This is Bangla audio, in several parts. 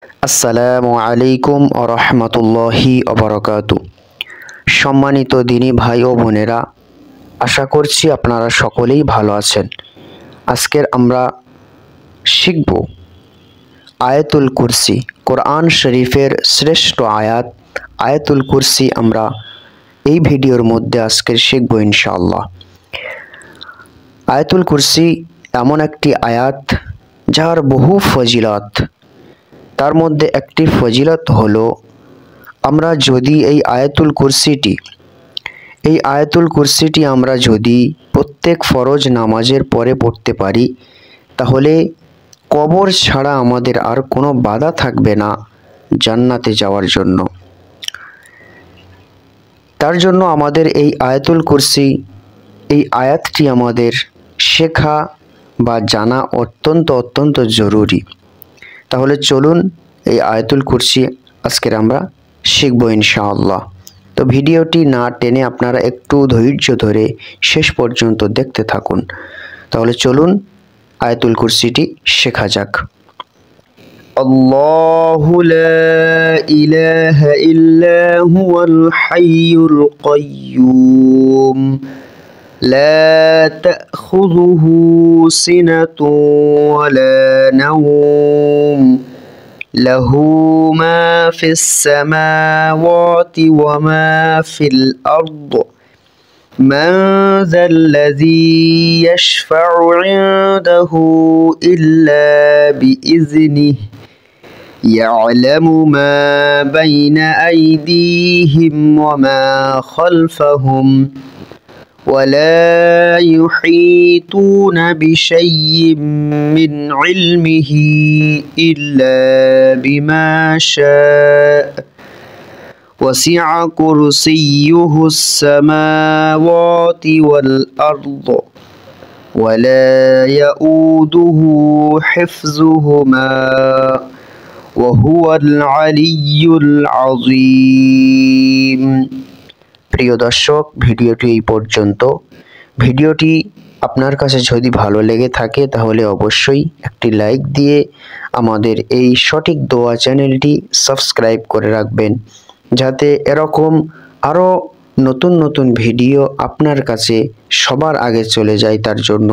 আসসালামু আলাইকুম ওয়া রাহমাতুল্লাহি ওয়া বারাকাতু। সম্মানিত দিনী ভাই ও বোনেরা, আশা করছি আপনারা সকলেই ভালো আছেন। আজকের আমরা শিখব আয়াতুল কুরসি, কোরআন শরীফের শ্রেষ্ঠ আয়াত আয়াতুল কুরসি। আমরা এই ভিডিওর মধ্যে আজকে শিখব ইনশাআল্লাহ। আয়াতুল কুরসি এমন একটি আয়াত যার বহু ফজিলত। তার মধ্যে একটি ফজিলত হলো, আমরা যদি এই আয়াতুল কুরসিটি আমরা যদি প্রত্যেক ফরজ নামাজের পরে পড়তে পারি, তাহলে কবর ছাড়া আমাদের আর কোনো বাধা থাকবে না জান্নাতে যাওয়ার জন্য। তার জন্য আমাদের এই আয়াতুল কুরসি, এই আয়াতটি আমাদের শেখা বা জানা অত্যন্ত জরুরি। তাহলে চলুন এই আয়াতুল কুরসি আজকের আমরা শিখব ইনশাআল্লাহ। তো ভিডিওটি না টেনে আপনারা একটু ধৈর্য ধরে শেষ পর্যন্ত দেখতে থাকুন। তাহলে চলুন আয়াতুল কুরসিটি শেখা যাক। আল্লাহু লা ইলাহা ইল্লা হুয়াল হাইয়ুল কাইয়্যুম লা তাখুযুহু সিনাতুন ওয়ালা নাওম লাহু মা ফিস সামাওয়াতি ওয়া মা ফিল আরদ মান যাল্লাযী ইয়াশফা'ু 'ইনদাহু ইল্লা বিইযনিহি ইয়া'লামু মা বাইনা আইদিহিম ওয়া মা খালফাহুম ولا يحيطون بشيء من علمه إلا بما شاء وسع كرسيه السماوات والأرض ولا يؤوده حفظهما وهو العلي العظيم। প্রিয় দর্শক, ভিডিওটি এই পর্যন্ত। ভিডিওটি আপনার কাছে যদি ভালো লেগে থাকে তাহলে অবশ্যই একটি লাইক দিয়ে আমাদের এই সঠিক দোয়া চ্যানেলটি সাবস্ক্রাইব করে রাখবেন, যাতে এরকম আরও নতুন ভিডিও আপনার কাছে সবার আগে চলে যায়। তার জন্য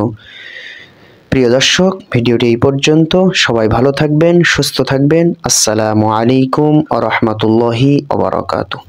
প্রিয় দর্শক, ভিডিওটি এই পর্যন্ত। সবাই ভালো থাকবেন, সুস্থ থাকবেন। আসসালামু আলাইকুম ওয়া রাহমাতুল্লাহি ওয়া বারাকাতুহু।